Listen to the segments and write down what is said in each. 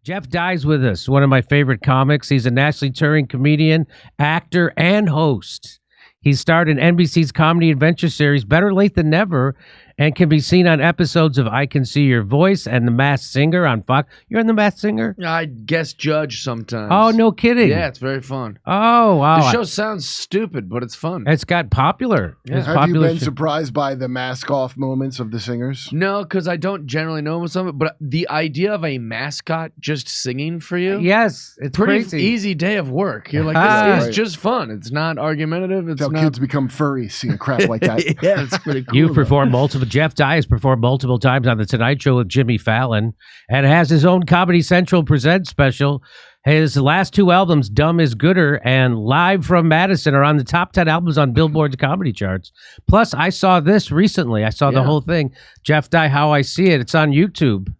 Jeff Dye's with us, one of my favorite comics. He's a nationally touring comedian, actor, and host. He starred in NBC's comedy adventure series Better Late Than Never and can be seen on episodes of I Can See Your Voice and The Masked Singer on Fox. You're in The Masked Singer? I guest judge sometimes. Oh, no kidding. Yeah, it's very fun. Oh, wow. The show sounds stupid, but it's fun. It's got popular. Yeah. Have you been surprised by the mask-off moments of the singers? No, because I don't generally know some of it, but the idea of a mascot just singing for you. Yes, it's pretty crazy. easy day of work. You're like, this is just fun. It's not argumentative. It's how not... kids become furry, seeing crap like that. Yeah, it's pretty cool. You've performed Jeff Dye has performed multiple times on The Tonight Show with Jimmy Fallon and has his own Comedy Central Presents special. His last two albums, Dumb is Gooder and Live from Madison, are on the top 10 albums on Billboard's comedy charts. Plus, I saw this recently. I saw the whole thing. Jeff Dye, How I See It. It's on YouTube.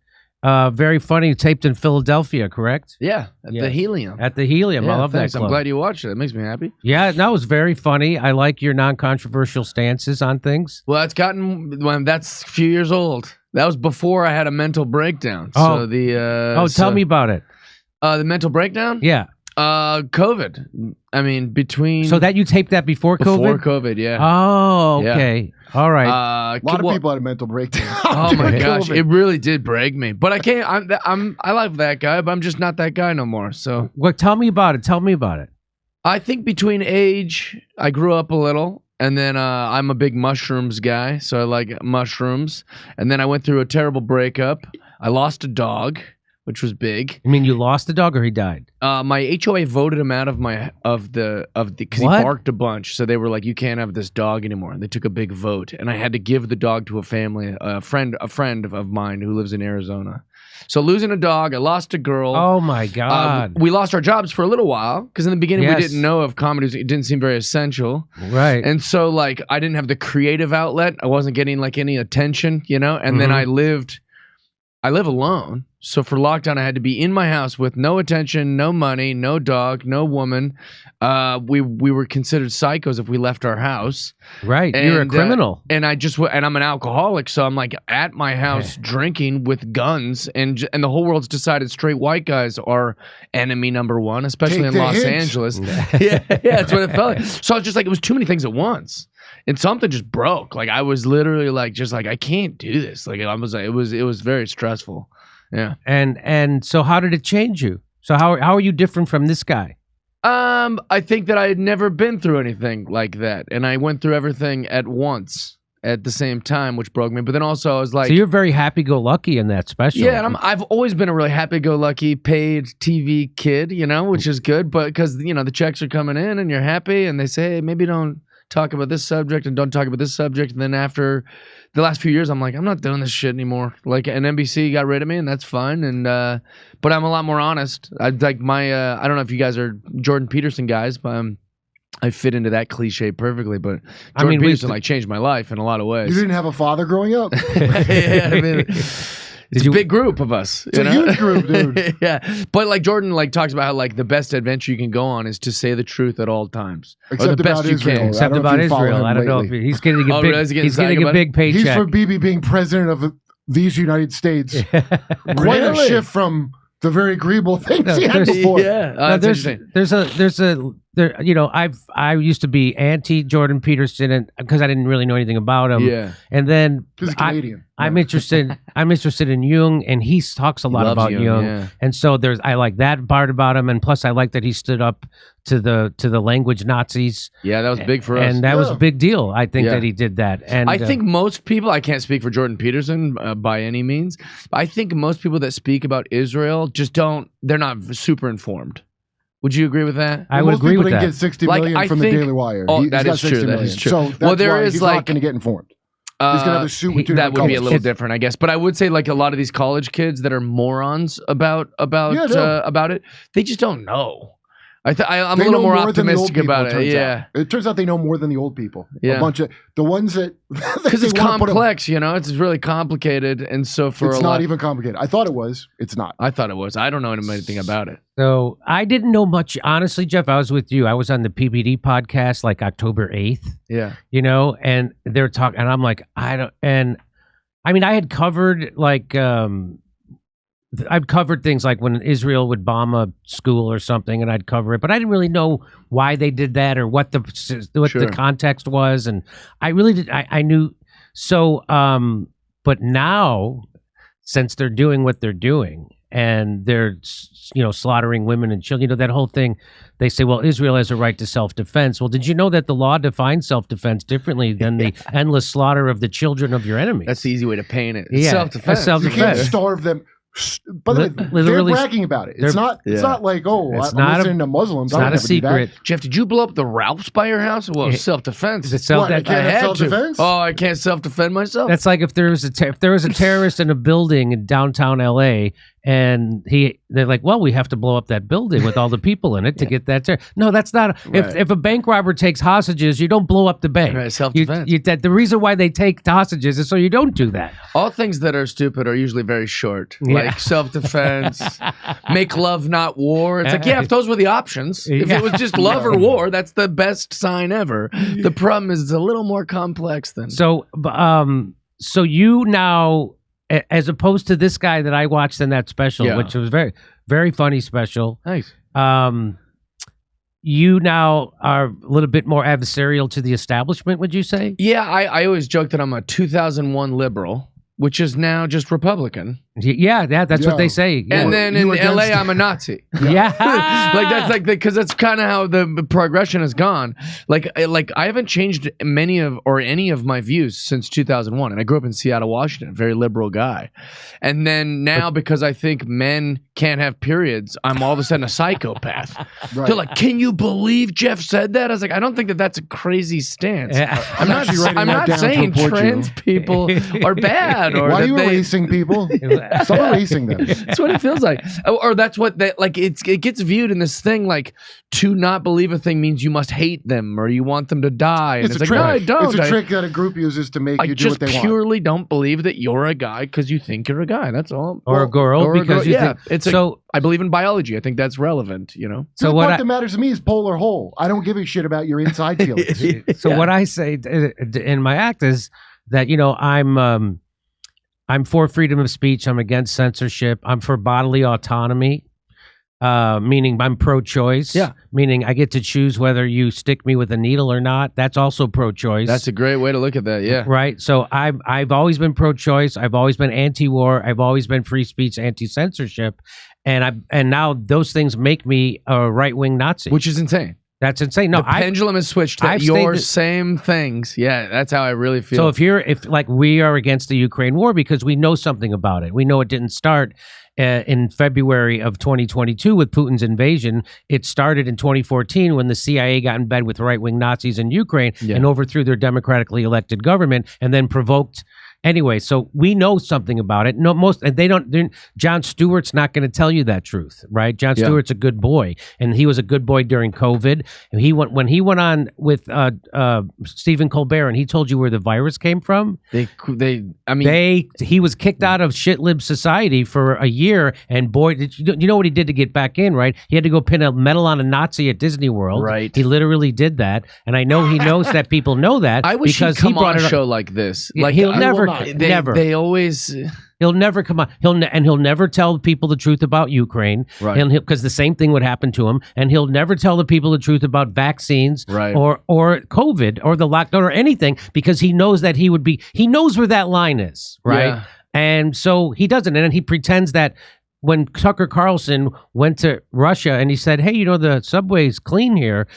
Very funny, taped in Philadelphia, correct? Yeah, at the Helium. At the Helium. Yeah, I love thanks. that club. I'm glad you watched it. It makes me happy. Yeah, that was very funny. I like your non-controversial stances on things. Well, that's a few years old. That was before I had a mental breakdown. Oh, so tell me about it. The mental breakdown? Yeah. COVID. I mean, between... So that you taped that before COVID? Before COVID, yeah. Oh, okay. Yeah. All right. A lot of people had a mental breakdown. Oh my gosh, it really did break me. But I can't. I like that guy, but I'm just not that guy no more. So, well, tell me about it. Tell me about it. I think between age, I grew up a little, and then I'm a big mushrooms guy, so I like mushrooms. And then I went through a terrible breakup. I lost a dog, which was big. I mean, you lost the dog or he died? My HOA voted him out of because he barked a bunch. So they were like, you can't have this dog anymore. And they took a big vote, and I had to give the dog to a friend of mine who lives in Arizona. So losing a dog, I lost a girl. Oh my God. We lost our jobs for a little while because in the beginning we didn't know if comedy it didn't seem very essential. Right. And so like I didn't have the creative outlet. I wasn't getting like any attention, and then I live alone. So for lockdown, I had to be in my house with no attention, no money, no dog, no woman. We were considered psychos if we left our house. Right, you're a criminal. And I'm an alcoholic, so I'm like at my house drinking with guns, and the whole world's decided straight white guys are enemy number one, especially in Los Angeles. yeah, that's what it felt like. So I was just like, it was too many things at once. And something just broke. Like I was literally like, I can't do this. Like I was like, it was very stressful. Yeah. And so how did it change you? So how are you different from this guy? I think that I had never been through anything like that, and I went through everything at once at the same time, which broke me. But then also I was like, so you're very happy-go-lucky in that special. Yeah, and I've always been a really happy-go-lucky paid TV kid, which is good. But because the checks are coming in and you're happy, and they say, hey, maybe don't talk about this subject and don't talk about this subject. And then after the last few years, I'm like, I'm not doing this shit anymore. Like, and NBC got rid of me, and that's fine. And but I'm a lot more honest. I like I don't know if you guys are Jordan Peterson guys, but I fit into that cliche perfectly. But Jordan Peterson changed my life in a lot of ways. You didn't have a father growing up. Yeah, I mean. It's a big group of us. It's a huge group, dude. Yeah, but like Jordan talks about how like the best adventure you can go on is to say the truth at all times, except or the best you can. Except about Israel. I don't know if he's getting a big. He's getting a big paycheck. He's for BB being president of these United States. Quite a shift from the very agreeable things he had before. Yeah, I used to be anti Jordan Peterson because I didn't really know anything about him. Yeah, and then he's Canadian. I'm interested in Jung, and he talks a lot about Jung. And so I like that part about him, and plus I like that he stood up to the language Nazis. Yeah, that was big for us, and that was a big deal. I think that he did that, and I think most people. I can't speak for Jordan Peterson by any means. I think most people that speak about Israel just don't. They're not super informed. Would you agree with that? I would agree with that. Most people didn't get 60 million from the Daily Wire. Oh, that is true. That is true. So that's why he's not going to get informed. He's gonna have a suit with that would be a little different, I guess. But I would say like a lot of these college kids that are morons about it, they just don't know. I'm a little more optimistic about it. Yeah, it turns out they know more than the old people. Yeah, a bunch of the ones that because it's complex. It's really complicated, and so it's not even complicated. I thought it was. It's not. I thought it was. I don't know anything about it. So I didn't know much, honestly, Jeff. I was with you. I was on the PBD podcast like October 8th. Yeah, and they're talking, and I'm like, I had covered like I've covered things like when Israel would bomb a school or something, and I'd cover it, but I didn't really know why they did that or what the context was, and I really did. I knew so, but now since they're doing what they're doing and they're slaughtering women and children, that whole thing. They say, well, Israel has a right to self-defense. Well, did you know that the law defines self-defense differently than the endless slaughter of the children of your enemies? That's the easy way to paint it. Yeah, self-defense. You can't starve them. By the way, they're bragging about it. It's not like, I'm listening to Muslims. It's not a secret. Jeff, did you blow up the Ralphs by your house? Well, self-defense. I can't have self-defense? Oh, I can't self-defend myself? That's like if there was a terrorist in a building in downtown L.A., and they're like, well, we have to blow up that building with all the people in it to get that terror. No, that's not. If a bank robber takes hostages, you don't blow up the bank. Right, self-defense. The reason why they take hostages is so you don't do that. All things that are stupid are usually very short, like self-defense, make love, not war. It's like, if those were the options, if it was just love or war, that's the best sign ever. The problem is it's a little more complex than. So you now, as opposed to this guy that I watched in that special, which was very, very funny special. Nice. You now are a little bit more adversarial to the establishment, would you say? Yeah, I always joke that I'm a 2001 liberal, which is now just Republican. Yeah, that's what they say. Yeah. And then in LA, I'm a Nazi. Yeah. Because that's kind of how the progression has gone. Like I haven't changed any of my views since 2001. And I grew up in Seattle, Washington, very liberal guy. And then now, because I think men can't have periods, I'm all of a sudden a psychopath. Right. They're like, can you believe Jeff said that? I was like, I don't think that's a crazy stance. I'm not saying trans people are bad. Or why are you erasing people? Stop erasing them. That's what it feels like. Or that's what it gets viewed in this thing like, to not believe a thing means you must hate them or you want them to die. And it's like, no, I don't. It's a trick that a group uses to make you do what they want. I just purely don't believe that you're a guy because you think you're a guy. That's all. Or a girl because you think. I believe in biology. I think that's relevant, So what that matters to me is polar whole. I don't give a shit about your inside feelings. So what I say in my act is that, I'm for freedom of speech. I'm against censorship. I'm for bodily autonomy, meaning I'm pro-choice. Yeah. Meaning I get to choose whether you stick me with a needle or not. That's also pro-choice. That's a great way to look at that, yeah. Right? So I've always been pro-choice. I've always been anti-war. I've always been free speech, anti-censorship. And now those things make me a right-wing Nazi. Which is insane. That's insane. No, the pendulum has switched to same things. Yeah, that's how I really feel. So if we are against the Ukraine war because we know something about it. We know it didn't start in February of 2022 with Putin's invasion. It started in 2014 when the CIA got in bed with right-wing Nazis in Ukraine and overthrew their democratically elected government and then provoked. Anyway, so we know something about it. Jon Stewart's not going to tell you that truth, right? Jon Stewart's a good boy, and he was a good boy during COVID. And when he went on with Stephen Colbert, and he told you where the virus came from. He was kicked out of shit-lib society for a year, and boy, you know what he did to get back in, right? He had to go pin a medal on a Nazi at Disney World. Right. He literally did that, and I know he knows that people know that. I wish he'd come on a show like this. Like he'll never. Never. They always. He'll never come on. He'll never tell people the truth about Ukraine. Right. Because the same thing would happen to him. And he'll never tell the people the truth about vaccines, right, or COVID or the lockdown or anything because he knows that he knows where that line is, right? Yeah. And so he doesn't. And then he pretends that when Tucker Carlson went to Russia and he said, "Hey, the subway's clean here."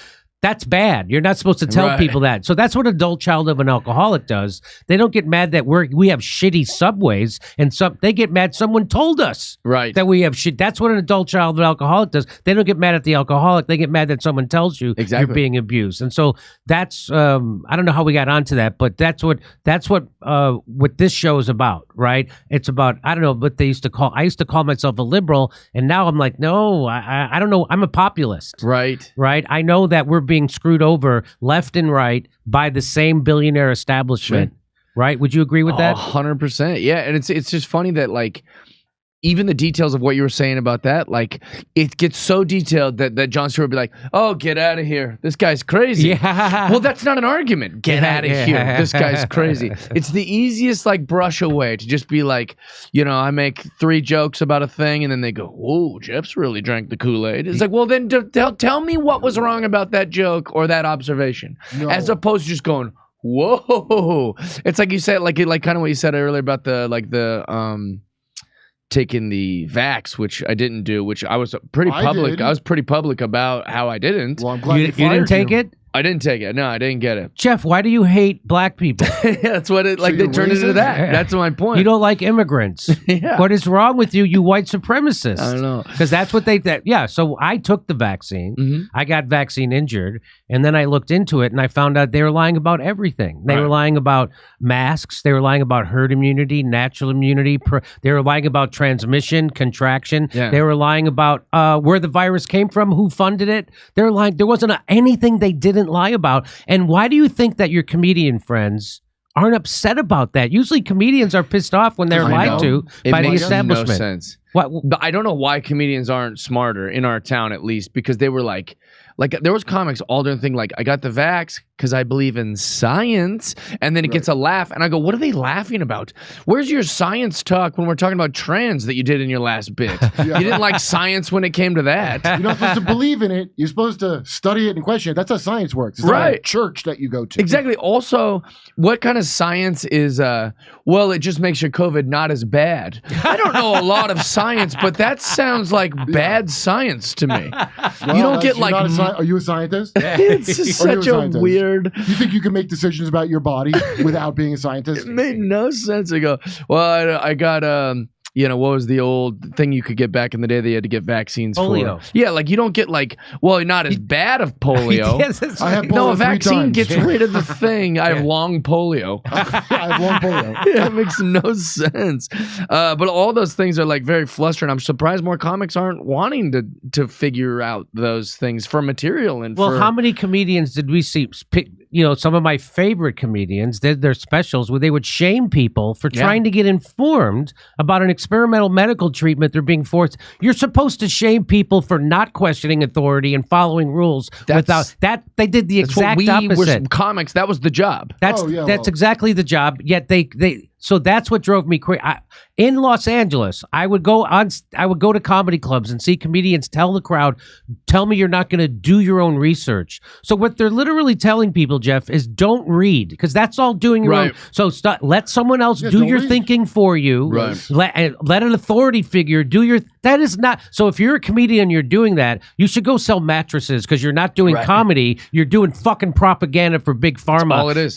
That's bad. You're not supposed to tell people that. So that's what an adult child of an alcoholic does. They don't get mad that we have shitty subways, and they get mad someone told us that we have shit. That's what an adult child of an alcoholic does. They don't get mad at the alcoholic. They get mad that someone tells you you're being abused. And so that's I don't know how we got onto that, but that's what this show is about, right? It's about, I don't know what I used to call myself a liberal, and now I'm like, no, I don't know. I'm a populist. Right. I know that we're being screwed over left and right by the same billionaire establishment, right? Would you agree with that? 100%. Yeah, and it's just funny that even the details of what you were saying about that, like it gets so detailed that Jon Stewart would be like, "Oh, get out of here! This guy's crazy." Yeah. Well, that's not an argument. Get out of here! This guy's crazy. It's the easiest like brush away to just be like, you know, I make 3 jokes about a thing, and then they go, "Whoa, Jeff's really drank the Kool-Aid." It's like, well, then tell me what was wrong about that joke or that observation, as opposed to just going, "Whoa!" It's like you said, like kind of what you said earlier about the taking the vax, which I didn't do, which I was pretty public. I was pretty public about how I didn't. Well, I'm glad You didn't take it? I didn't take it. No, I didn't get it. Jeff, why do you hate black people? That's what it like. So they you're turned it into racist? that. Yeah. That's my point. You don't like immigrants. Yeah. What is wrong with you, you white supremacist? I don't know. Because that's what yeah, so I took the vaccine. Mhm. I got vaccine injured, and then I looked into it, and I found out they were lying about everything. They Right. were lying about masks. They were lying about herd immunity, natural immunity. They were lying about transmission, contraction. Yeah. They were lying about where the virus came from, who funded it. They were lying. There wasn't anything they didn't lie about. And why do you think that your comedian friends aren't upset about that? Usually comedians are pissed off when they're I lied know. to It by the makes establishment. no sense. What? But I don't know why comedians aren't smarter in our town, at least, because they were like there was comics all doing thing like, I got the vax because I believe in science, and then it gets a laugh, and I go, what are they laughing about? Where's your science talk when we're talking about trans that you did in your last bit? Yeah. You didn't like science when it came to that. You're not supposed to believe in it. You're supposed to study it and question it. That's how science works. It's not a Right. church that you go to. Exactly. Also, what kind of science is, well, it just makes your COVID not as bad. I don't know a lot of science, but that sounds like bad science to me. Well, you don't get you're like... not are you a scientist? It's just Are you a such a scientist? weird... You think you can make decisions about your body without being a scientist? It made no sense. I go, well, I got... you know, what was the old thing you could get back in the day that you had to get vaccines Polio. for? Yeah, like you don't get like, well, not as bad of polio. Yes, it's I have like- polio No, a 3 vaccine times. gets rid of the thing. I have long polio. I have long polio. Yeah, it makes no sense. But all those things are like very frustrating. I'm surprised more comics aren't wanting to figure out those things for material and Well, for... how many comedians did we see pick? You know, some of my favorite comedians did their specials where they would shame people for trying to get informed about an experimental medical treatment they're being forced. You're supposed to shame people for not questioning authority and following rules. Without that, they did the That's what exact we opposite. were comics. That was the job. That's Oh, yeah, that's well. exactly the job. Yet they so that's what drove me crazy. In Los Angeles, I would go to comedy clubs and see comedians tell the crowd, "Tell me you're not going to do your own research." So what they're literally telling people, Jeff, is don't read, because that's all doing your own. Right. So let someone else do don't your read. thinking for you. Right. Let an authority figure do your. That is not. So if you're a comedian, you're doing that. You should go sell mattresses, because you're not doing comedy. You're doing fucking propaganda for big pharma. That's all it is.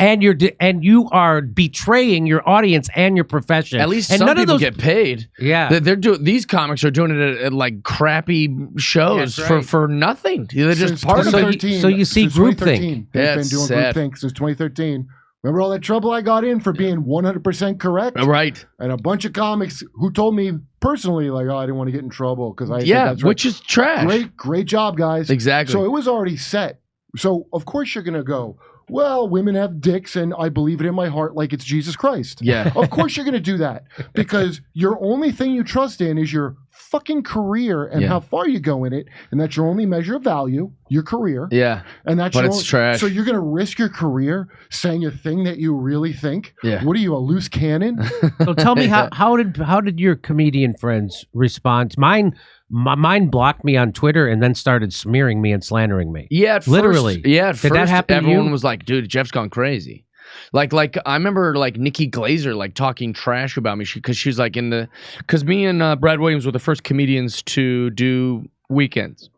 And you are betraying your audience and your profession. At least and some none people of those get paid. Yeah. They're doing. These comics are doing it at like crappy shows That's right. for nothing. They're just Since part of it. 2013. So you see Since groupthink. 2013, they've Yeah, been it's doing sad. groupthink since 2013. Remember all that trouble I got in for being 100% correct? Right. And a bunch of comics who told me personally, like, oh, I didn't want to get in trouble because I think Yeah, that's right. which is trash. Great job, guys. Exactly. So it was already set. So of course you're gonna go, well, women have dicks, and I believe it in my heart like it's Jesus Christ. Yeah. Of course you're gonna do that because your only thing you trust in is your fucking career and Yeah. how far you go in it, and that's your only measure of value, your career. Yeah. And that's But your it's only- trash. So you're gonna risk your career saying a thing that you really think? Yeah. What are you, a loose cannon? So tell me how did your comedian friends respond? Mine blocked me on Twitter and then started smearing me and slandering me. Yeah, at Literally. First, yeah, at Did that first, happen to everyone you? was like, "Dude, Jeff's gone crazy." Like I remember like Nikki Glazer like talking trash about me because she's like because me and Brad Williams were the first comedians to do weekends.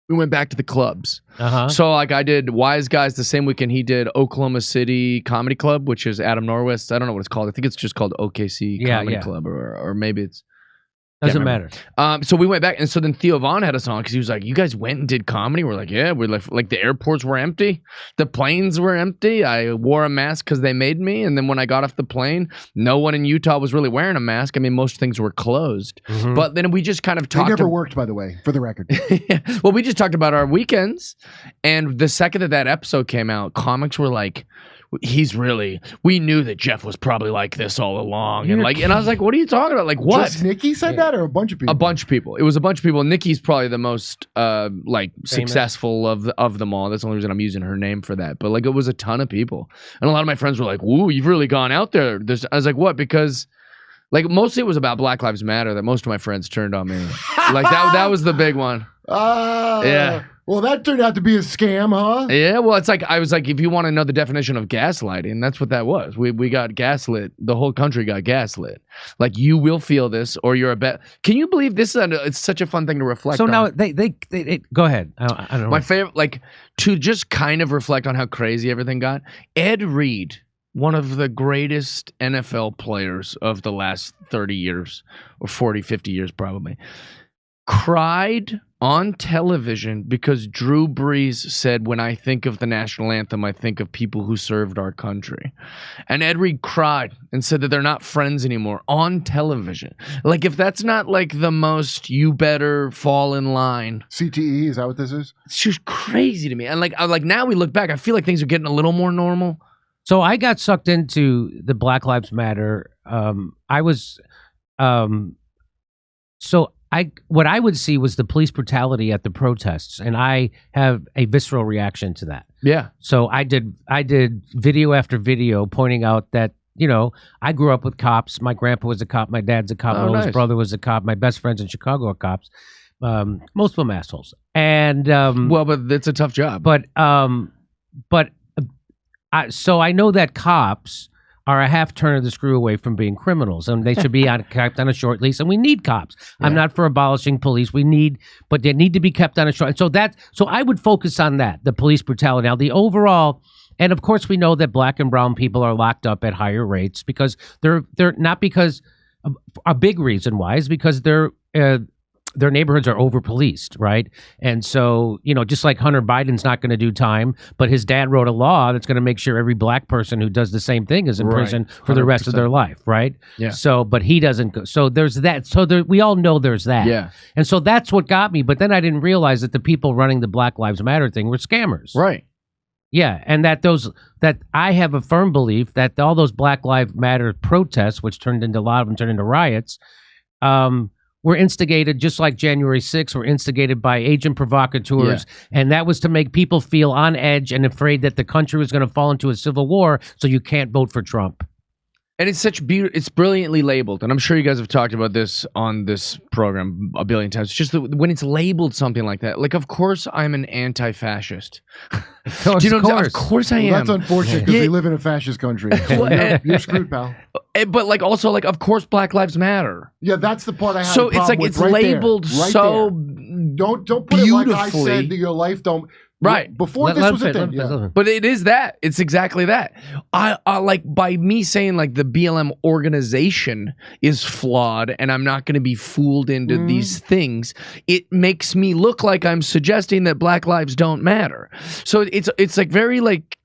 We went back to the clubs. Uh-huh. So like I did Wise Guys the same weekend he did Oklahoma City Comedy Club, which is Adam Norwest. I don't know what it's called. I think it's just called OKC Comedy Club, or maybe it's. Doesn't Can't matter. So we went back, and so then Theo Vaughn had us on because he was like, "You guys went and did comedy?" We're like, "Yeah." We're like the airports were empty, the planes were empty. I wore a mask because they made me, and then when I got off the plane, no one in Utah was really wearing a mask. I mean, most things were closed. Mhm. But then we just kind of They talked. never worked, by the way, for the record. Well, we just talked about our weekends, and the second that episode came out, comics were like, we knew that Jeff was probably like this all along. And I was like, what are you talking about? Like, what? Just Nikki said that, or a bunch of people? A bunch of people. It was a bunch of people. Nikki's probably the most successful of them all. That's the only reason I'm using her name for that. But like, it was a ton of people. And a lot of my friends were like, woo, you've really gone out there. I was like, what? Because like mostly it was about Black Lives Matter that most of my friends turned on me. Like that was the big one. Yeah. Well, that turned out to be a scam, huh? Yeah, well, it's like, I was like, if you want to know the definition of gaslighting, that's what that was. We got gaslit. The whole country got gaslit. Like, you will feel this, or you're a bet. Can you believe this? It's such a fun thing to reflect on. So now, they go ahead. I don't know. My favorite, like, to just kind of reflect on how crazy everything got, Ed Reed, one of the greatest NFL players of the last 30 years, or 40, 50 years probably, cried on television because Drew Brees said, when I think of the national anthem, I think of people who served our country. And Ed Reed cried and said that they're not friends anymore on television. Like, if that's not like the most, you better fall in line. CTE, is that what this is? It's just crazy to me. And like now we look back, I feel like things are getting a little more normal. So I got sucked into the Black Lives Matter. What I would see was the police brutality at the protests, and I have a visceral reaction to that. Yeah. So I did video after video pointing out that, I grew up with cops. My grandpa was a cop. My dad's a cop. My oldest brother was a cop. My best friends in Chicago are cops. Most of them assholes. And well, but it's a tough job. So I know that cops are a half turn of the screw away from being criminals, and they should be kept on a short leash. And we need cops. Yeah. I'm not for abolishing police. But they need to be kept on a short. So I would focus on that, the police brutality. Now, the overall, and of course, we know that black and brown people are locked up at higher rates because they're not because a big reason why is because their neighborhoods are over-policed, right? And so, just like Hunter Biden's not going to do time, but his dad wrote a law that's going to make sure every black person who does the same thing is in prison for the rest of their life, right? Yeah. So, but he doesn't go. So there's that. So we all know there's that. Yeah. And so that's what got me. But then I didn't realize that the people running the Black Lives Matter thing were scammers. Right. Yeah, and that I have a firm belief that all those Black Lives Matter protests, which a lot of them turned into riots, were instigated, just like January 6th, were instigated by agent provocateurs. Yeah. And that was to make people feel on edge and afraid that the country was going to fall into a civil war, so you can't vote for Trump. And it's it's brilliantly labeled. And I'm sure you guys have talked about this on this program a billion times. It's just that when it's labeled something like that, like, of course I'm an anti-fascist. Do you know? Of course I am. That's unfortunate because we live in a fascist country. So you're screwed, pal. But like, also, like, of course Black Lives Matter. Yeah, that's the part I have. So it's like, it's labeled so don't put it like I said that your life don't. Right. Before this was a thing. But it is that. It's exactly that. I like, by me saying like the BLM organization is flawed and I'm not going to be fooled into these things, it makes me look like I'm suggesting that Black lives don't matter. So it's like very like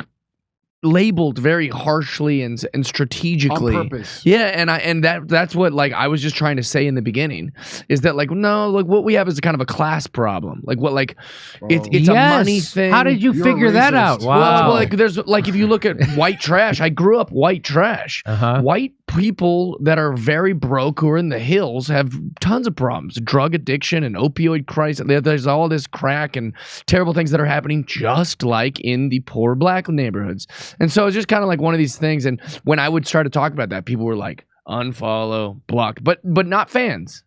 labeled very harshly and strategically on purpose. Yeah, and that's what, like, I was just trying to say in the beginning, is that like, no, like, what we have is a kind of a class problem. Like, what, like, it's a money thing. How did you figure that out? Wow. Well, like, there's like, if you look at white trash, I grew up white trash. White people that are very broke, who are in the hills, have tons of problems, drug addiction and opioid crisis. There's all this crack and terrible things that are happening, just like in the poor black neighborhoods. And so it's just kind of like one of these things. And when I would start to talk about that, people were like, unfollow, block, but not fans.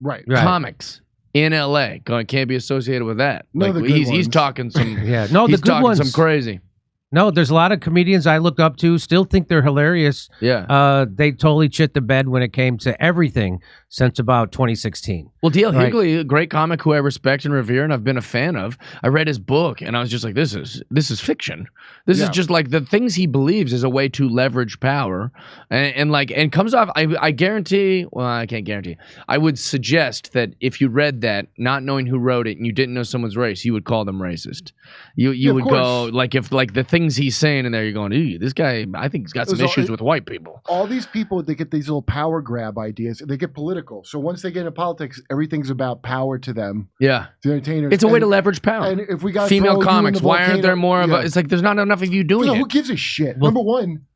Right. Comics in LA can't be associated with that. No, like, the good he's talking some the good ones. Some crazy. No, there's a lot of comedians I look up to, still think they're hilarious. Yeah. They totally shit the bed when it came to everything since about 2016. Well, D.L. Hughley, a great comic who I respect and revere and I've been a fan of, I read his book and I was just like, this is fiction. This is just like, the things he believes is a way to leverage power and comes off, I guarantee, well, I can't guarantee, I would suggest that if you read that, not knowing who wrote it and you didn't know someone's race, you would call them racist. You would go, like, if like the thing things he's saying in there, you're going, "Ew, this guy, I think he's got some issues with white people." All these people, they get these little power grab ideas. They get political. So once they get into politics, everything's about power to them. Yeah. The entertainers. It's a way to leverage power. And if we got female comics, why aren't there more of a, it's like there's not enough of you doing it. Who gives a shit? Well, number one,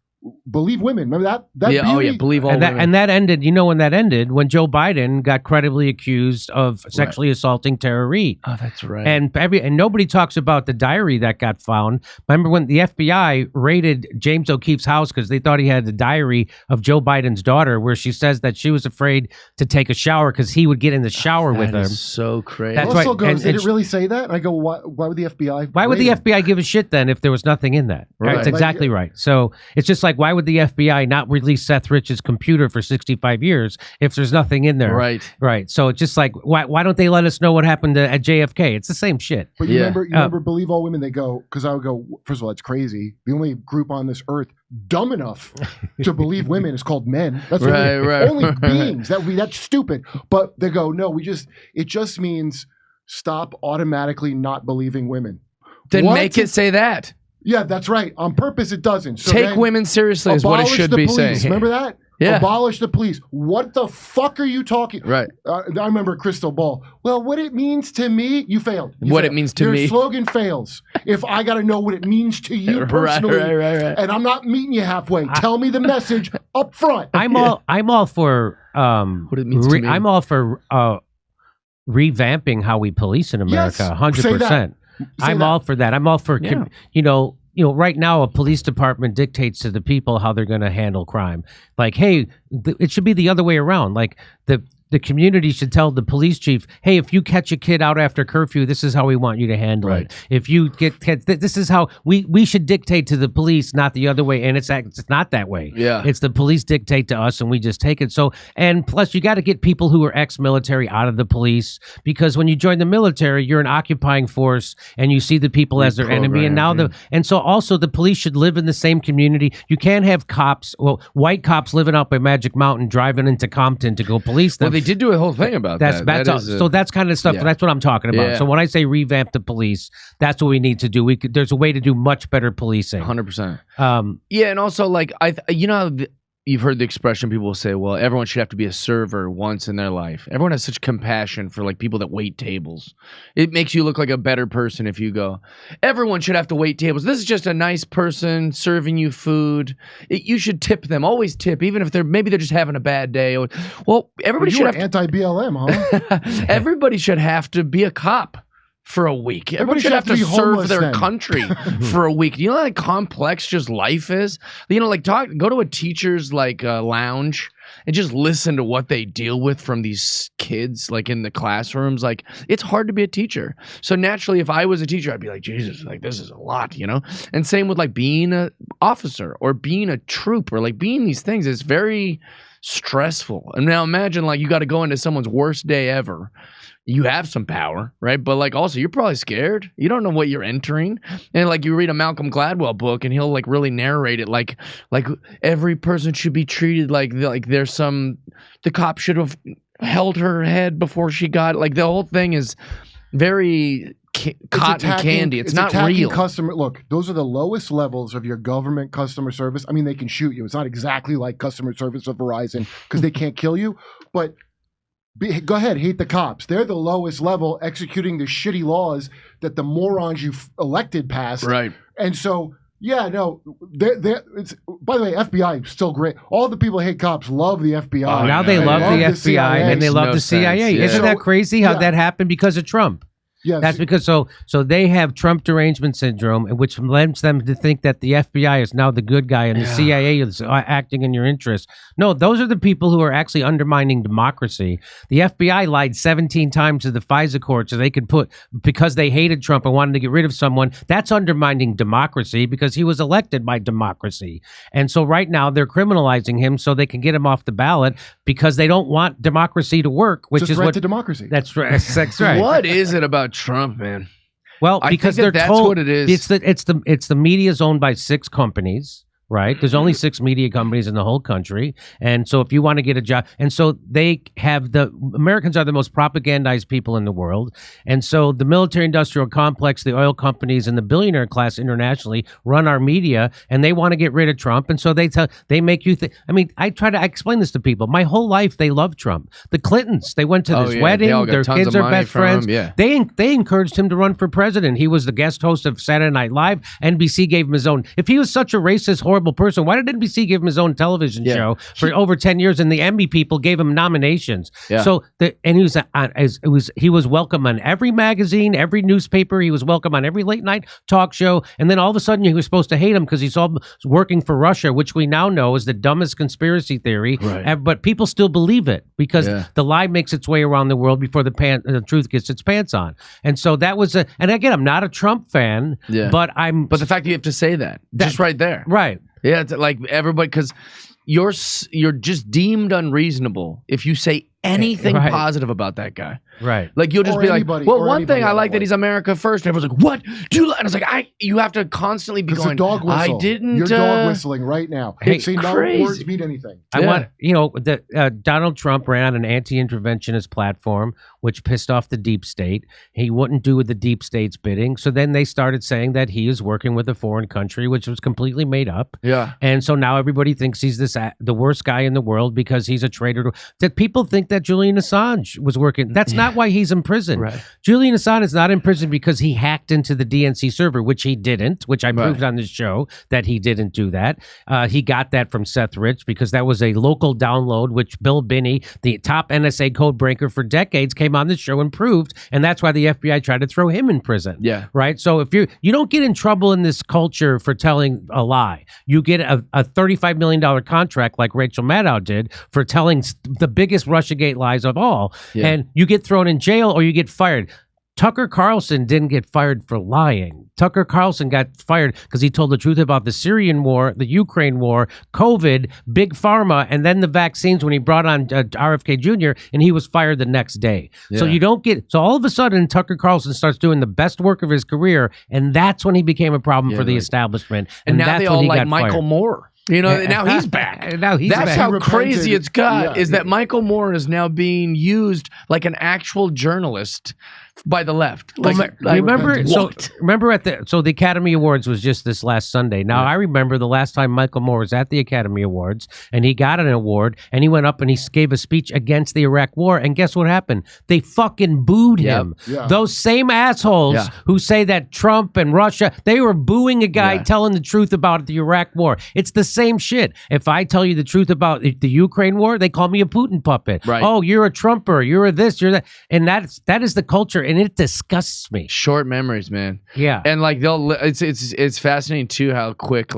believe women. Remember that yeah, beauty? Oh, yeah, believe all women. And that ended, you know when that ended? When Joe Biden got credibly accused of sexually assaulting Tara Reid. Oh, that's right. And nobody talks about the diary that got found. Remember when the FBI raided James O'Keefe's house because they thought he had the diary of Joe Biden's daughter where she says that she was afraid to take a shower because he would get in the shower with her. That is so crazy. That's also right. goes, did it really say that? And I go, why would the FBI? Why would the FBI give a shit then if there was nothing in that? Right. That's exactly right. So it's just like, why would the FBI not release Seth Rich's computer for 65 years if there's nothing in there? Right. So it's just like, why don't they let us know what happened at JFK? It's the same shit. But you remember believe all women, they go, because I would go, first of all, it's crazy. The only group on this earth dumb enough to believe women is called men. That's only beings. That's stupid. But they go, no, it just means stop automatically not believing women. Then make it say that. Yeah, that's right. On purpose, it doesn't. So take women seriously is what it should be saying. Remember that? Yeah. Abolish the police. What the fuck are you talking? Right. I remember Crystal Ball. Well, what it means to me, you failed. It means to me. Your slogan fails. If I got to know what it means to you personally, right. And I'm not meeting you halfway. Tell me the message up front. I'm all for what it means to me. I'm all for revamping how we police in America. 100%. I'm all for that. I'm all for right now a police department dictates to the people how they're going to handle crime. Like, hey, it should be the other way around. Like the community should tell the police chief, hey, if you catch a kid out after curfew, this is how we want you to handle it. If you get this is how we should dictate to the police, not the other way. And it's not that way. Yeah. It's the police dictate to us and we just take it. So, and plus you got to get people who are ex-military out of the police, because when you join the military, you're an occupying force and you see the people as their enemy. And now so also the police should live in the same community. You can't have white cops living up by Magic Mountain driving into Compton to go police them. Well, they did do a whole thing about that. So that's kind of stuff. That's what I'm talking about. Yeah. So when I say revamp the police, that's what we need to do. There's a way to do much better policing. 100%. Yeah, and also like you've heard the expression, people will say, well, everyone should have to be a server once in their life. Everyone has such compassion for like people that wait tables. It makes you look like a better person if you go, everyone should have to wait tables. This is just a nice person serving you food. You should tip them. Always tip, even if they're just having a bad day. Well, everybody should have anti-BLM, huh? Everybody should have to be a cop for a week. Everybody should have to serve their country for a week. You know how complex just life is? Go to a teacher's lounge and just listen to what they deal with from these kids in the classrooms. Like, it's hard to be a teacher. So naturally, if I was a teacher, I'd be like, Jesus, this is a lot, And same with being an officer or being a troop or being these things. It's very stressful. And now imagine you got to go into someone's worst day ever. You have some power, right? But also you're probably scared. You don't know what you're entering. And you read a Malcolm Gladwell book and he'll really narrate it like every person should be treated like there's the cop should have held her head before she got it. The whole thing is very cotton candy. It's not real. Look, those are the lowest levels of your government customer service. I mean, they can shoot you. It's not exactly like customer service of Verizon because they can't kill you, but go ahead, hate the cops. They're the lowest level, executing the shitty laws that the morons you elected passed. Right. And so, by the way, FBI is still great. All the people who hate cops love the FBI. Now they love the FBI and they love the CIA. Yeah. Isn't that crazy how that happened because of Trump? Yes. That's because so they have Trump derangement syndrome, which lends them to think that the FBI is now the good guy and the CIA is acting in your interest. No, those are the people who are actually undermining democracy. The FBI lied 17 times to the FISA court so they could because they hated Trump and wanted to get rid of someone. That's undermining democracy because he was elected by democracy. And so right now they're criminalizing him so they can get him off the ballot because they don't want democracy to work, which is what to democracy. That's right. That's right. What is it about Trump, man? Well, because that's told what it is. It's the media's owned by 6 companies. right? There's only 6 media companies in the whole country. And so if you want to get a job, and so Americans are the most propagandized people in the world. And so the military industrial complex, the oil companies, and the billionaire class internationally run our media, and they want to get rid of Trump. And so they make you think. I mean, I explain this to people. My whole life, they love Trump. The Clintons, they went to this wedding. Their kids are best friends. They encouraged him to run for president. He was the guest host of Saturday Night Live. NBC gave him his own. If he was such a racist, horrible person, why did NBC give him his own television show for over 10 years? And the Emmy people gave him nominations. So he was welcome on every magazine, every newspaper. He was welcome on every late night talk show. And then all of a sudden, he was supposed to hate him because he's all working for Russia, which we now know is the dumbest conspiracy theory. Right. But people still believe it because the lie makes its way around the world before the truth gets its pants on. And so that was and again, I'm not a Trump fan, but the fact that you have to say that just right there. Right. Yeah, it's like everybody, because you're just deemed unreasonable if you say anything positive about that guy. Right. Like you'll just be like, well, one thing I like that he's America first. And everyone's like, what? Do you like? And I was like, you have to constantly be going, dog whistle. I didn't. You're dog whistling right now. Hey, see, no words mean anything. I want, Donald Trump ran an anti-interventionist platform, which pissed off the deep state. He wouldn't do the deep state's bidding. So then they started saying that he is working with a foreign country, which was completely made up. Yeah. And so now everybody thinks he's the worst guy in the world because he's a traitor. Did people think that Julian Assange was working? That's not why he's in prison. Right. Julian Assange is not in prison because he hacked into the DNC server, which he didn't, which I proved on this show that he didn't do that. He got that from Seth Rich because that was a local download, which Bill Binney, the top NSA code breaker for decades, came on this show and proved, and that's why the FBI tried to throw him in prison. Yeah. Right? So if you don't get in trouble in this culture for telling a lie. You get a $35 million contract like Rachel Maddow did for telling the biggest Russiagate lies of all, and you get thrown in jail or you get fired. Tucker Carlson didn't get fired for lying. Tucker Carlson got fired because he told the truth about the Syrian war, the Ukraine war, COVID, Big Pharma, and then the vaccines when he brought on RFK Jr., and he was fired the next day. Yeah. So all of a sudden, Tucker Carlson starts doing the best work of his career, and that's when he became a problem for the establishment. And now they all like Michael Moore. Now he's back. That's how crazy it's got, is that Michael Moore is now being used like an actual journalist by the left. Remember the Academy Awards was just this last Sunday. Now I remember the last time Michael Moore was at the Academy Awards and he got an award and he went up and he gave a speech against the Iraq war, and guess what happened? They fucking booed him. Yeah. Those same assholes who say that Trump and Russia, they were booing a guy telling the truth about the Iraq war. It's the same shit. If I tell you the truth about the Ukraine war, they call me a Putin puppet. Right. Oh, you're a Trumper. You're a this. You're that. And that is the culture, and it disgusts me. Short memories, man. Yeah. And like it's fascinating too how quick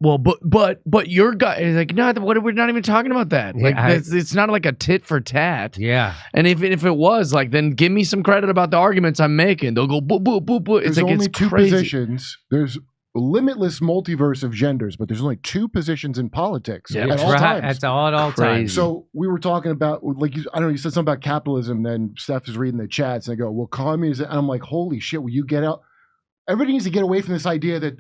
but your guy is like, no, we're not even talking about that. Like it's not like a tit for tat. Yeah. And if it was then give me some credit about the arguments I'm making. They'll go boo boo boo boo. It's There's only two positions. There's limitless multiverse of genders, but there's only two positions in politics at all times. At all times. So we were talking about, you said something about capitalism, then Steph is reading the chats, and I go, well, communism, and I'm like, holy shit, will you get out? Everybody needs to get away from this idea that,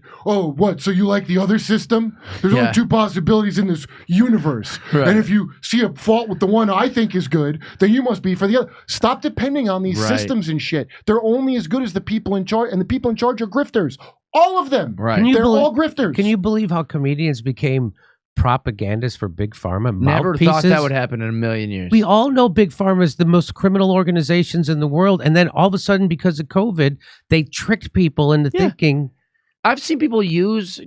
so you like the other system? There's only two possibilities in this universe. Right. And if you see a fault with the one I think is good, then you must be for the other. Stop depending on these systems and shit. They're only as good as the people in charge, and the people in charge are grifters. All of them. Right. They're all grifters. Can you believe how comedians became propagandists for Big Pharma? Never thought that would happen in a million years. We all know Big Pharma is the most criminal organizations in the world. And then all of a sudden, because of COVID, they tricked people into thinking. I've seen people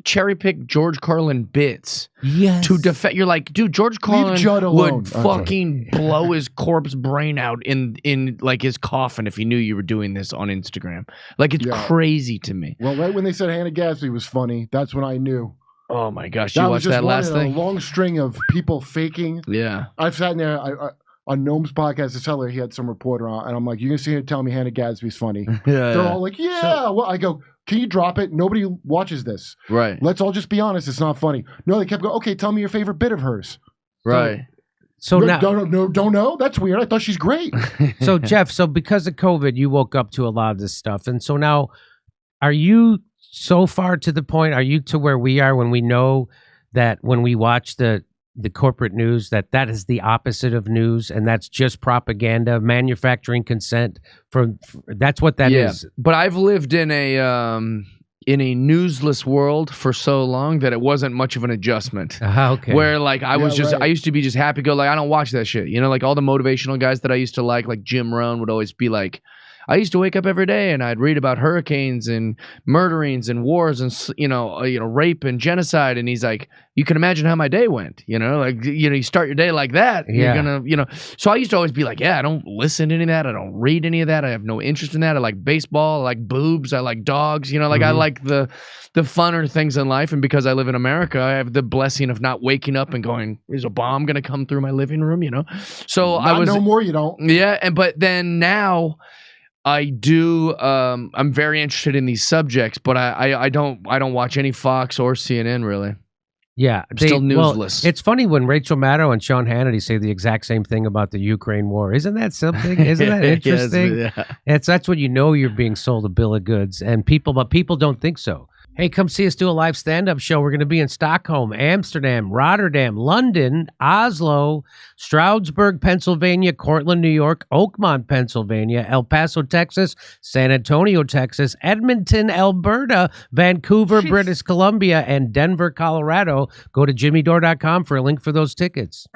cherry pick George Carlin bits to defend. You're like, dude, George Carlin would fucking blow his corpse brain out in his coffin if he knew you were doing this on Instagram. It's crazy to me. Well, right when they said Hannah Gadsby was funny, that's when I knew. Oh my gosh, you watched that last thing? A long string of people faking. Yeah, I've sat in there. On Noam's podcast, to tell her he had some reporter on, and I'm like, "You can see her tell me Hannah Gadsby's funny." They're all like, "Yeah." Well, I go, "Can you drop it? Nobody watches this. Right? Let's all just be honest. It's not funny." No, they kept going. Okay, tell me your favorite bit of hers. Right. So now, don't know. That's weird. I thought she's great. So Jeff, because of COVID, you woke up to a lot of this stuff, and so now, are you so far to the point? Are you to where we are when we know that when we watch the corporate news that is the opposite of news, and that's just propaganda, manufacturing consent that's what that is. But I've lived in a newsless world for so long that it wasn't much of an adjustment. Okay. Where like I used to be just happy go, like I don't watch that shit. You know, like all the motivational guys that I used to like Jim Rohn would always be like, I used to wake up every day and I'd read about hurricanes and murderings and wars and rape and genocide, and he's like, you can imagine how my day went, like you start your day like that, you're gonna so I used to always be like, I don't listen to any of that, I don't read any of that, I have no interest in that. I like baseball, I like boobs, I like dogs, like I like the funner things in life, and because I live in America, I have the blessing of not waking up and going, is a bomb gonna come through my living room, so I was no more, you don't. But then now I do. I'm very interested in these subjects, but I don't watch any Fox or CNN really. Yeah, still newsless. Well, it's funny when Rachel Maddow and Sean Hannity say the exact same thing about the Ukraine war. Isn't that something? Isn't that interesting? Yes, that's when you're being sold a bill of goods, and people don't think so. Hey, come see us do a live stand-up show. We're going to be in Stockholm, Amsterdam, Rotterdam, London, Oslo, Stroudsburg, Pennsylvania, Cortland, New York, Oakmont, Pennsylvania, El Paso, Texas, San Antonio, Texas, Edmonton, Alberta, Vancouver, British Columbia, and Denver, Colorado. Go to jimmydore.com for a link for those tickets.